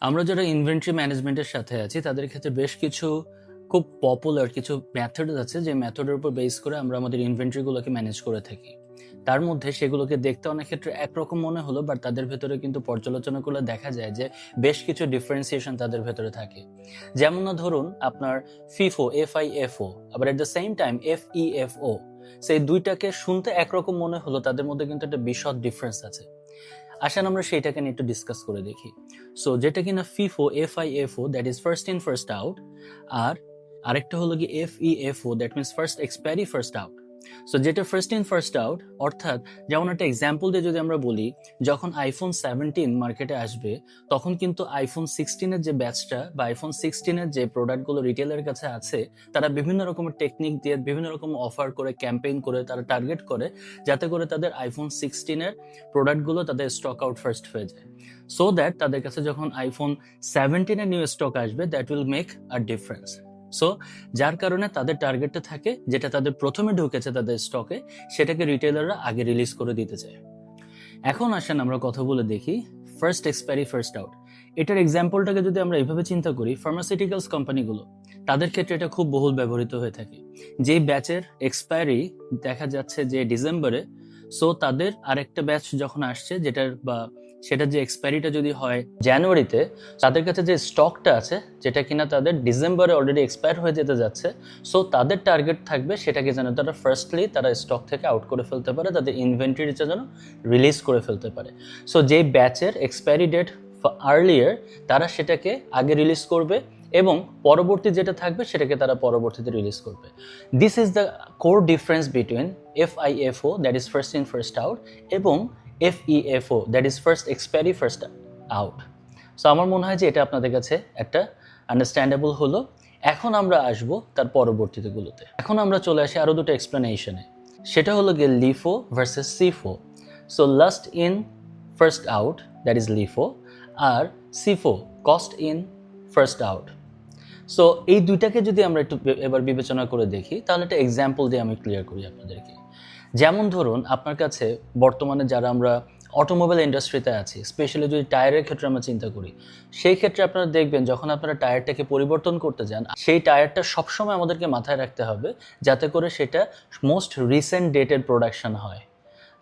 আমরা যারা ইনভেন্টরি ম্যানেজমেন্টের সাথে আছি তাদের ক্ষেত্রে বেশ কিছু খুব পপুলার কিছু মেথড আছে যে মেথডের উপর বেস করে আমরা আমাদের ইনভেন্টরিগুলোকে ম্যানেজ করে থাকি। তার মধ্যে সেগুলোকে দেখতে অনেক ক্ষেত্রে একরকম মনে হলো, বাট তাদের ভেতরে কিন্তু পর্যালোচনা করলে দেখা যায় যে বেশ কিছু ডিফারেন্সিয়েশন তাদের ভেতরে থাকে। যেমন না ধরুন আপনার ফিফো, FIFO, আবার at the same time FEFO, সেই দুইটাকে শুনতে একরকম মনে হলো, তাদের মধ্যে কিন্তু একটা বিশদ ডিফারেন্স আছে। আসেন আমরা সেইটাকে নিয়ে একটু ডিসকাস করে দেখি। সো যেটা কিনা FIFO, FIFO, that is first in first out, আর আরেকটা হলো কি FEFO, that means first expiry first out. So যেটা ফার্স্ট ইন ফার্স্ট আউট, অর্থাৎ যেমন একটা এক্সাম্পল দিয়ে যদি আমরা বলি, যখন আইফোন 17 মার্কেটে আসবে তখন কিন্তু আইফোন 16-এর যে ব্যাচটা বা আইফোন 16-এর যে প্রোডাক্টগুলো রিটেলের কাছে আছে, তারা বিভিন্ন রকমের টেকনিক দিয়ে বিভিন্ন রকম অফার করে ক্যাম্পেইন করে তারা টার্গেট করে যাতে করে তাদের আইফোন 16-এর প্রোডাক্টগুলো তাদের স্টক আউট ফার্স্ট হয়ে যায়, সো দ্যাট তাদের কাছে যখন আইফোন 17-এর নিউ স্টক আসবে that will make a difference. So যার কারণে তাদের টার্গেটটা থাকে যেটা তাদের প্রথমে ঢুকেছে তাদের স্টকে, সেটাকে রিটেলাররা আগে রিলিজ করে দিতে চায়। এখন আসেন আমরা কথা বলে দেখি ফার্স্ট এক্সপায়ারি ফার্স্ট আউট। এটার এক্সাম্পলটাকে যদি আমরা এইভাবে চিন্তা করি, ফার্মাসিউটিক্যালস কোম্পানিগুলো, তাদের ক্ষেত্রে এটা খুব বহুল ব্যবহৃত হয়ে থাকে। যেই ব্যাচের এক্সপায়ারি দেখা যাচ্ছে যে ডিসেম্বরে, সো তাদের আরেকটা ব্যাচ যখন আসছে যেটার বা সেটার যে এক্সপায়ারিটা যদি হয় জানুয়ারিতে, তাদের কাছে যে স্টকটা আছে যেটা কিনা তাদের ডিসেম্বরে অলরেডি এক্সপায়ার হয়ে যেতে যাচ্ছে, সো তাদের টার্গেট থাকবে সেটাকে যেন তারা ফার্স্টলি তারা স্টক থেকে আউট করে ফেলতে পারে, তাদের ইনভেন্টরিটা যেন রিলিজ করে ফেলতে পারে। সো যেই ব্যাচের এক্সপায়ারি ডেট আর্লিয়ার, তারা সেটাকে আগে রিলিজ করবে এবং পরবর্তী যেটা থাকবে সেটাকে তারা পরবর্তীতে রিলিজ করবে। This is the core difference between FIFO, that is first in first out, এবং FEFO, that is first expiry first out. So আমার মনে হয় যে এটা আপনাদের কাছে একটা আন্ডারস্ট্যান্ডেবল হলো। এখন আমরা আসব তার পরবর্তীতেগুলোতে। এখন আমরা চলে আসি আরও দুটো এক্সপ্লেনেশনে। সেটা হলো গিয়ে LIFO versus CIFO. So last in first out, that is LIFO, আর CIFO cost in first out. So এই দুইটাকে যদি আমরা একটু এবার বিবেচনা করে দেখি তাহলে একটা এক্সাম্পল দিয়ে আমি ক্লিয়ার করি আপনাদেরকে। যেমন ধরুন আপনার কাছে বর্তমানে যারা আমরা অটোমোবাইল ইন্ডাস্ট্রিতে আছি, স্পেশালি যদি টায়ারের ক্ষেত্রে আমরা চিন্তা করি, সেই ক্ষেত্রে আপনারা দেখবেন যখন আপনারা টায়ারটাকে পরিবর্তন করতে যান, সেই টায়ারটা সবসময় আমাদেরকে মাথায় রাখতে হবে যাতে করে সেটা মোস্ট রিসেন্ট ডেটের প্রোডাকশন হয়।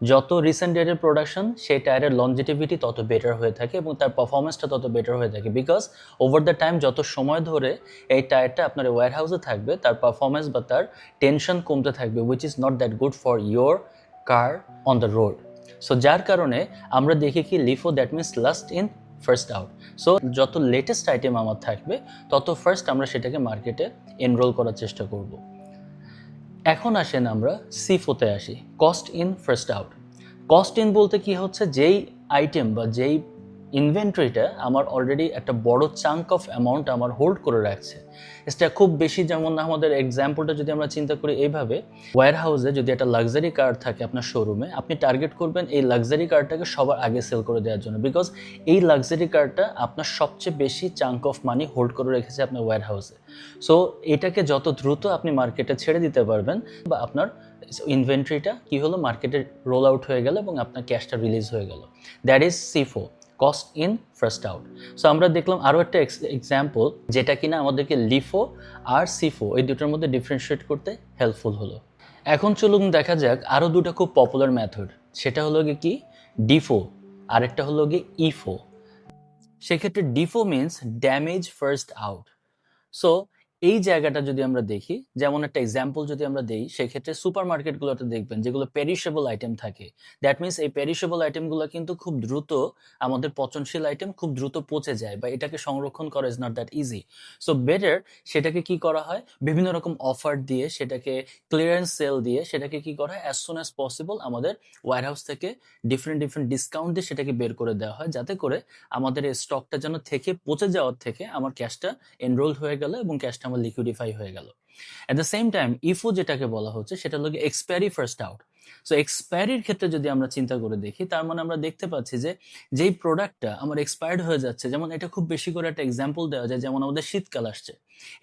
যত রিসেন্ট ডেটের প্রোডাকশন, সেই টায়ারের লনজিটিভিটি তত বেটার হয়ে থাকে এবং তার পারফরমেন্সটা তত বেটার হয়ে থাকে, বিকজ ওভার দ্য টাইম যত সময় ধরে এই টায়ারটা আপনার ওয়্যার হাউসে থাকবে তার পারফরমেন্স বা তার টেনশন কমতে থাকবে, which is not that good for your car on the road. So যার কারণে আমরা দেখি কি LIFO, that means last in first out. So যত লেটেস্ট আইটেম আমার থাকবে তত ফার্স্ট আমরা সেটাকে মার্কেটে এনরোল করার চেষ্টা করব। এখন আসেন আমরা সিফোতে আসি, cost in first out. Cost in বলতে কি হচ্ছে, যেই আইটেম বা যেই ইনভেন্টরিটা আমার অলরেডি একটা বড় চাঙ্ক অফ অ্যামাউন্ট আমার হোল্ড করে রাখছে, এটা খুব বেশি। যেমন আমাদের এক্সাম্পলটা যদি আমরা চিন্তা করি এইভাবে, ওয়্যার হাউসে যদি একটা লাক্সারি কার থাকে আপনার শোরুমে, আপনি টার্গেট করবেন এই লাক্সারি কারটাকে সবার আগে সেল করে দেওয়ার জন্য, বিকজ এই লাক্সারি কারটা আপনার সবচেয়ে বেশি চাঙ্ক অফ মানি হোল্ড করে রেখেছে আপনার ওয়্যার হাউসে। সো এটাকে যত দ্রুত আপনি মার্কেটে ছেড়ে দিতে পারবেন বা আপনার ইনভেন্টরিটা কি হলো মার্কেটে রোল আউট হয়ে গেল এবং আপনার ক্যাশটা রিলিজ হয়ে গেল, that is CIFO, cost in first out. So আমরা দেখলাম আরও একটা এক্সাম্পল যেটা কিনা আমাদেরকে লিফো আর সিফো এই দুটোর মধ্যে ডিফারেন্সিয়েট করতে হেল্পফুল হলো। এখন চলুন দেখা যাক আরও দুটো খুব পপুলার মেথড, সেটা হলো গিয়ে কি ডিফো, আরেকটা হলো গিয়ে ইফো। সেক্ষেত্রে Defoe means damage first out. So এই জায়গাটা যদি আমরা দেখি, যেমন একটা এক্সাম্পল যদি আমরা দেই, সেক্ষেত্রে সুপার মার্কেটগুলোতে দেখবেন যেগুলো পেরিশেবল আইটেম থাকে, দ্যাট মিনস এই পেরিশেবল আইটেমগুলো কিন্তু খুব দ্রুত, আমাদের পচনশীল আইটেম খুব দ্রুত পচে যায় বা এটাকে সংরক্ষণ করা is not that easy. So better সেটাকে কি করা হয়, বিভিন্ন রকম অফার দিয়ে, সেটাকে ক্লিয়ারেন্স সেল দিয়ে সেটাকে কি করা হয়, অ্যাজ সুন অ্যাজ পসিবল আমাদের ওয়্যারহাউস থেকে ডিফারেন্ট ডিসকাউন্ট দিয়ে সেটাকে বের করে দেওয়া হয়, যাতে করে আমাদের এই স্টকটা যেন থেকে পচে যাওয়ার থেকে আমার ক্যাশটা এনরোলড হয়ে গেল এবং ক্যাশটা আমার লিকুইডিফাই হয়ে গেল। অ্যাট দ্য সেম টাইম ইফো যেটাকে বলা হচ্ছে সেটা হলো এক্সপায়ারি ফার্স্ট আউট। সো এক্সপায়ারির ক্ষেত্রে যদি আমরা চিন্তা করে দেখি, তার মানে আমরা দেখতে পাচ্ছি যে যেই প্রোডাক্টটা আমার এক্সপায়ার্ড হয়ে যাচ্ছে, যেমন এটা খুব বেশি করে একটা এক্সাম্পল দেওয়া যায়, যেমন আমাদের শীতকাল আসছে।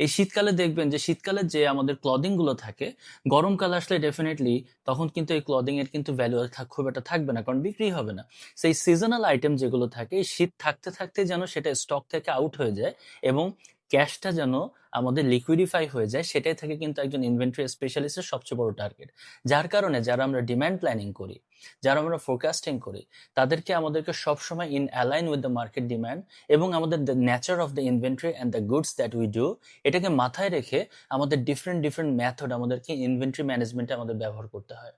এই শীতকালে দেখবেন যে শীতকালে যে আমাদের ক্লদিংগুলো থাকে, গরমকাল আসলে ডেফিনেটলি তখন কিন্তু এই ক্লদিং এর কিন্তু ভ্যালু খুব একটা থাকবে না, কারণ বিক্রি হবে না। সেই সিজনাল আইটেম যেগুলো থাকে, এই শীত থাকতে থাকতে যেন সেটা স্টক থেকে আউট হয়ে যায় এবং ক্যাশটা যেন আমাদের লিকুইডিফাই হয়ে যায়, সেটাই থেকে কিন্তু একজন ইনভেন্টরি স্পেশালিস্টের সবচেয়ে বড় টার্গেট। যার কারণে যারা আমরা ডিমান্ড প্ল্যানিং করি, যারা আমরা ফোরকাস্টিং করি, তাদেরকে আমাদেরকে সবসময় in align with the market demand এবং আমাদের the nature of the inventory and the goods that we do, এটাকে মাথায় রেখে আমাদের ডিফারেন্ট মেথড আমাদেরকে ইনভেন্টরি ম্যানেজমেন্টে আমাদের ব্যবহার করতে হয়।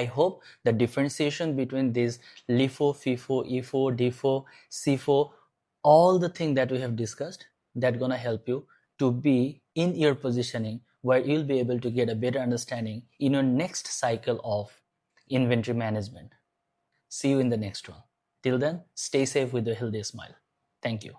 I hope the differentiation between these LIFO, FIFO, EFO, DIFO, CIFO, all the things that we have discussed, that gonna help you to be in your positioning where you'll be able to get a better understanding in your next cycle of inventory management. See you in the next one. Till then, stay safe with a healthy smile. Thank you.